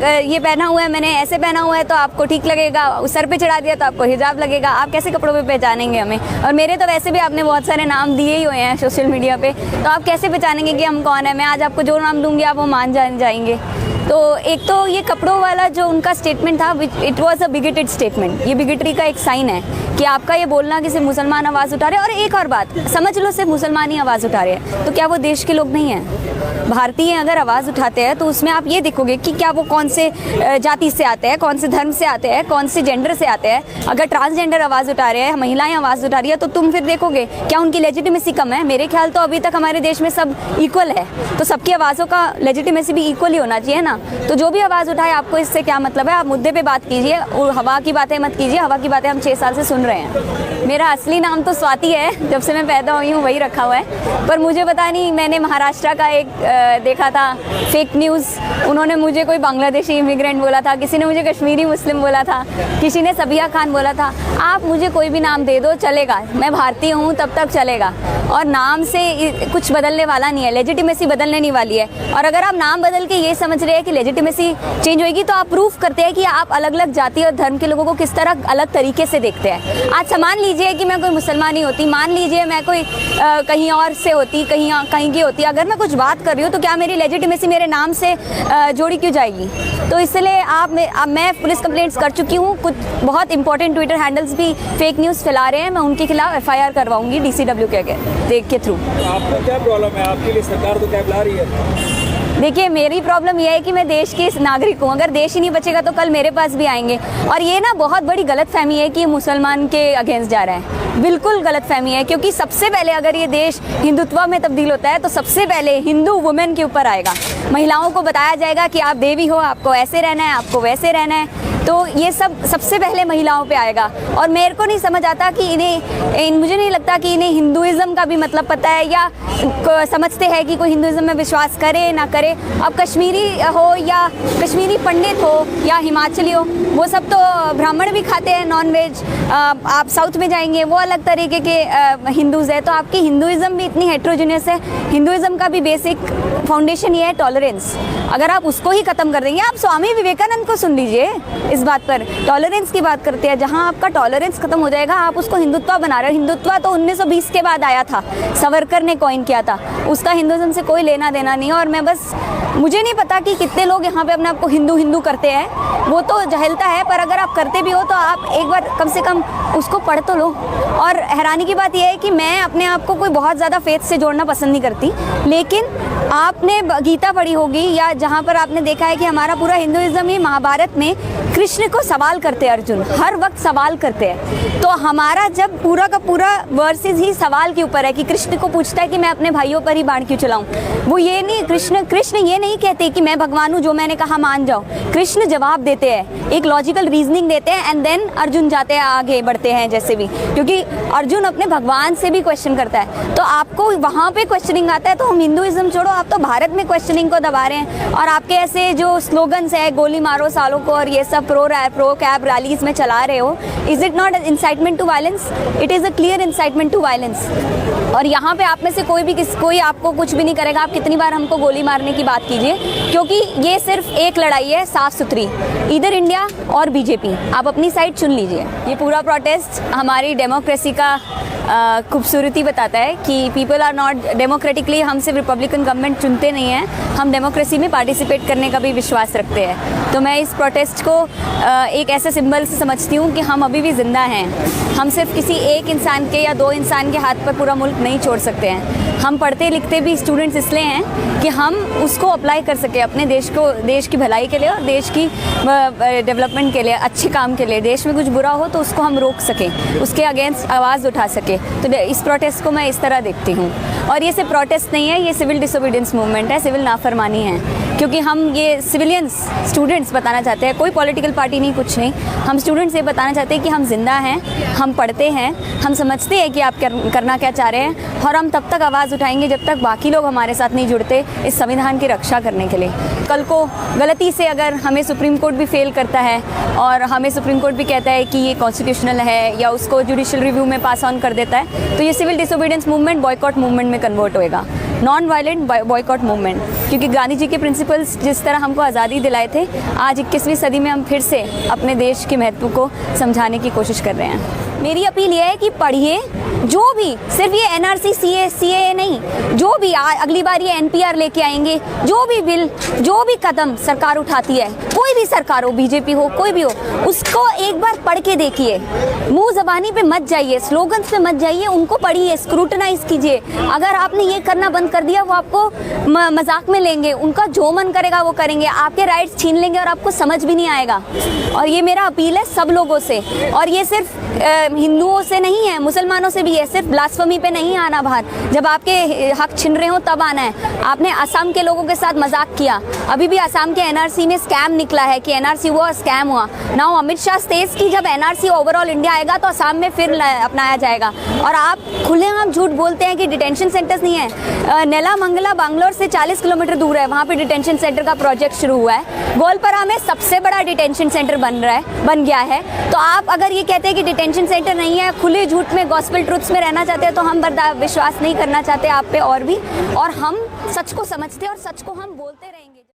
ये पहना हुआ है, मैंने ऐसे पहना हुआ है तो आपको ठीक लगेगा, उस सर पे चढ़ा दिया तो आपको हिजाब लगेगा, आप कैसे कपड़ों पे पहचानेंगे हमें? और मेरे तो वैसे भी आपने बहुत सारे नाम दिए ही हुए हैं सोशल मीडिया पे, तो आप कैसे पहचानेंगे कि हम कौन है? मैं आज आपको जो नाम दूंगी आप वो मान जाएंगे। तो एक तो ये कपड़ों वाला जो उनका स्टेटमेंट था, इट वॉज अ बिगेटेड स्टेटमेंट। ये बिगेटरी का एक साइन है कि आपका ये बोलना कि सिर्फ मुसलमान आवाज़ उठा रहे हैं। और एक और बात, समझ लो सिर्फ मुसलमान ही आवाज़ उठा रहे हैं, तो क्या वो देश के लोग नहीं हैं? भारतीय अगर आवाज़ उठाते हैं तो उसमें आप ये देखोगे कि क्या वो कौन से जाति से आते हैं, कौन से धर्म से आते हैं, कौन से जेंडर से आते हैं। अगर ट्रांसजेंडर आवाज़ उठा रहे हैं, महिलाएं आवाज़ उठा रही है, तो तुम फिर देखोगे क्या उनकी लेजिटिमेसी कम है? मेरे ख्याल तो अभी तक हमारे देश में सब इक्वल है, तो सबकी आवाज़ों का लेजिटिमेसी भी इक्वल ही होना चाहिए ना। तो जो भी आवाज़ उठाए, आपको इससे क्या मतलब है? आप मुद्दे पे बात कीजिए, हवा की बातें मत कीजिए। हवा की बातें हम 6 साल से सुन रहे हैं। मेरा असली नाम तो स्वाति है, जब से मैं पैदा हुई हूँ वही रखा हुआ है, पर मुझे पता नहीं, मैंने महाराष्ट्र का एक देखा था फेक न्यूज़, उन्होंने मुझे कोई बांग्लादेशी इमिग्रेंट बोला था, किसी ने मुझे कश्मीरी मुस्लिम बोला था, किसी ने सबिया खान बोला था। आप मुझे कोई भी नाम दे दो चलेगा, मैं भारतीय हूँ तब तक चलेगा, और नाम से कुछ बदलने वाला नहीं है, लेजिटिमेसी बदलने नहीं वाली है। और अगर आप नाम बदल के ये समझ रहे हैं कि लेजिटिमेसी चेंज होगी, तो आप प्रूफ करते हैं कि आप अलग अलग जाति और धर्म के लोगों को किस तरह अलग तरीके से देखते हैं। आज मान लीजिए कि मैं कोई मुसलमान ही होती, मान लीजिए मैं कोई कहीं और से होती, कहीं की होती, अगर मैं कुछ बात कर रही हूँ तो क्या मेरी लेजिटिमेसी मेरे नाम से जोड़ी क्यों जाएगी? तो इसलिए मैं पुलिस कंप्लेंट्स कर चुकी हूँ, कुछ बहुत इंपॉर्टेंट ट्विटर हैंडल्स भी फेक न्यूज़ फैला रहे हैं, मैं उनके खिलाफ FIR करवाऊंगी DCW के थ्रू। आपको क्या प्रॉब्लम है? आपके लिए सरकार तो क्या बुला रही है? देखिए, मेरी प्रॉब्लम यह है कि मैं देश की नागरिक हूँ, अगर देश ही नहीं बचेगा तो कल मेरे पास भी आएंगे। और ये ना बहुत बड़ी गलतफहमी है कि ये मुसलमान के अगेंस्ट जा रहा है, बिल्कुल गलतफहमी है, क्योंकि सबसे पहले अगर ये देश हिंदुत्व में तब्दील होता है तो सबसे पहले हिंदू वुमेन के ऊपर आएगा। महिलाओं को बताया जाएगा कि आप देवी हो, आपको ऐसे रहना है, आपको वैसे रहना है, तो ये सब सबसे पहले महिलाओं पे आएगा। और मेरे को नहीं समझ आता कि मुझे नहीं लगता कि इन्हें हिंदुइज्म का भी मतलब पता है, या समझते हैं कि कोई हिंदुइज्म में विश्वास करे ना करे। अब कश्मीरी हो या कश्मीरी पंडित हो या हिमाचली हो, वो सब तो ब्राह्मण भी खाते हैं नॉन वेज। आप साउथ में जाएंगे वो अलग तरीके के हिंदूज है, तो आपकी हिंदुइज्म भी इतनी हेट्रोजेनियस है। हिंदुइज्म का भी बेसिक फाउंडेशन ये है टॉलरेंस। अगर आप उसको ही ख़त्म कर देंगे, आप स्वामी विवेकानंद को सुन लीजिए इस बात पर, टॉलरेंस की बात करते हैं। जहां आपका टॉलरेंस खत्म हो जाएगा, आप उसको हिंदुत्व बना रहे हो। हिंदुत्व तो 1920 के बाद आया था, सावरकर ने कॉइन किया था, उसका हिंदुइज्म से कोई लेना देना नहीं। और मैं बस, मुझे नहीं पता कि कितने लोग यहाँ पे अपने आप को हिंदू करते हैं, वो तो जहलता है, पर अगर आप करते भी हो तो आप एक बार कम से कम उसको पढ़ तो लो। और हैरानी की बात यह है कि मैं अपने आप को कोई बहुत ज़्यादा फेथ से जोड़ना पसंद नहीं करती, लेकिन आपने गीता पढ़ी होगी, या जहाँ पर आपने देखा है कि हमारा पूरा हिंदुइज्म ही महाभारत में कृष्ण को सवाल करते हैं, अर्जुन हर वक्त सवाल करते हैं। तो हमारा जब पूरा का पूरा वर्सेस ही सवाल के ऊपर है कि कृष्ण को पूछता है कि मैं अपने भाइयों पर ही बाण क्यों चलाऊं, वो ये नहीं, कृष्ण ये नहीं कहते कि मैं भगवान हूँ, जो मैंने कहा मान जाओ। कृष्ण जवाब देते हैं, एक लॉजिकल रीजनिंग देते हैं, एंड देन अर्जुन जाते हैं आगे बढ़ते हैं जैसे भी, क्योंकि अर्जुन अपने भगवान से भी क्वेश्चन करता है। तो आपको वहाँ पे क्वेश्चनिंग आता है, तो हम हिंदुइज्म छोड़ो, आप तो भारत में क्वेश्चनिंग को दबा रहे हैं। और आपके ऐसे जो स्लोगन्स है, गोली मारो सालों को, और ये सब प्रो कैब रैलीज में चला रहे हो, is it not incitement to violence? It is a clear incitement to violence. और यहाँ पे आप में से कोई आपको कुछ भी नहीं करेगा, आप कितनी बार हमको गोली मारने की बात कीजिए, क्योंकि ये सिर्फ एक लड़ाई है साफ सुथरी, इधर इंडिया और बीजेपी, आप अपनी साइड चुन लीजिए। ये पूरा प्रोटेस्ट हमारी डेमोक्रेसी का खूबसूरती बताता है कि पीपल आर नॉट डेमोक्रेटिकली, हम सिर्फ रिपब्लिकन गवर्नमेंट चुनते नहीं हैं, हम डेमोक्रेसी में पार्टिसिपेट करने का भी विश्वास रखते हैं। तो मैं इस प्रोटेस्ट को एक ऐसे सिंबल से समझती हूँ कि हम अभी भी ज़िंदा हैं। हम सिर्फ किसी एक इंसान के या 2 इंसान के हाथ पर पूरा मुल्क नहीं छोड़ सकते हैं। हम पढ़ते लिखते भी स्टूडेंट्स इसलिए हैं कि हम उसको अप्लाई कर सके अपने देश की भलाई के लिए और देश की डेवलपमेंट के लिए, अच्छे काम के लिए। देश में कुछ बुरा हो तो उसको हम रोक सकें, उसके अगेंस्ट आवाज़ उठा सकें। तो इस प्रोटेस्ट को मैं इस तरह देखती हूँ। और ये सिर्फ प्रोटेस्ट नहीं है, ये सिविल डिसोबीडियंस मूवमेंट है, सिविल नाफरमानी है, क्योंकि हम ये सिविलियंस स्टूडेंट्स बताना चाहते हैं, कोई पॉलिटिकल पार्टी नहीं, कुछ नहीं। हम स्टूडेंट्स ये बताना चाहते हैं कि हम जिंदा हैं, हम पढ़ते हैं, हम समझते हैं कि आप करना क्या चाह रहे हैं, और हम तब तक आवाज़ आवाज़ उठाएंगे जब तक बाकी लोग हमारे साथ नहीं जुड़ते इस संविधान की रक्षा करने के लिए। कल को गलती से अगर हमें सुप्रीम कोर्ट भी फेल करता है और हमें सुप्रीम कोर्ट भी कहता है कि ये कॉन्स्टिट्यूशनल है या उसको जुडिशियल रिव्यू में पास ऑन कर देता है, तो ये civil disobedience movement boycott movement में कन्वर्ट होएगा, नॉन वायलेंट बॉयकॉट मूवमेंट। क्योंकि गांधी जी के प्रिंसिपल्स जिस तरह हमको आज़ादी दिलाए थे, आज 21वीं सदी में हम फिर से अपने देश के महत्व को समझाने की कोशिश कर रहे हैं। मेरी अपील ये है कि पढ़िए, जो भी, सिर्फ ये एनआरसी सीएए नहीं, जो भी अगली बार ये एनपीआर लेके आएंगे, जो भी बिल, जो भी कदम सरकार उठाती है, कोई भी सरकार हो, बीजेपी हो, कोई भी हो, उसको एक बार पढ़ के देखिए। मुंह ज़बानी पे मत जाइए, स्लोगन्स पे मत जाइए, उनको पढ़िए, स्क्रूटनाइज कीजिए। अगर आपने ये करना बंद कर दिया, वो आपको मजाक में लेंगे, उनका जो मन करेगा वो करेंगे, आपके राइट्स छीन लेंगे और आपको समझ भी नहीं आएगा। और ये मेरा अपील है सब लोगों से, और ये सिर्फ हिंदुओं से नहीं है, मुसलमानों से भी है। सिर्फ ब्लास्फेमी पे नहीं आना बाहर, जब आपके हक छिन रहे हो तब आना है। आपने असम के लोगों के साथ मजाक किया, अभी भी असम के एनआरसी में स्कैम निकला है कि एनआरसी हुआ, स्कैम हुआ। नाउ अमित शाह सेज कि जब एनआरसी ओवरऑल इंडिया आएगा तो असम में फिर अपनाया जाएगा, और आप खुलेआम झूठ बोलते हैं कि डिटेंशन सेंटर्स नहीं है। नेलामंगला बैंगलोर से 40 किलोमीटर दूर है, वहाँ पे डिटेंशन सेंटर का प्रोजेक्ट शुरू हुआ है। गोलपारा में सबसे बड़ा डिटेंशन सेंटर बन गया है। तो आप अगर ये कहते हैं कि डिटेंशन सेंटर नहीं है, खुले झूठ में, गॉस्पेल ट्रुथ्स में रहना चाहते हैं, तो हम विश्वास नहीं करना चाहते आप पे और भी, और हम सच को समझते हैं और सच को हम बोलते रहेंगे।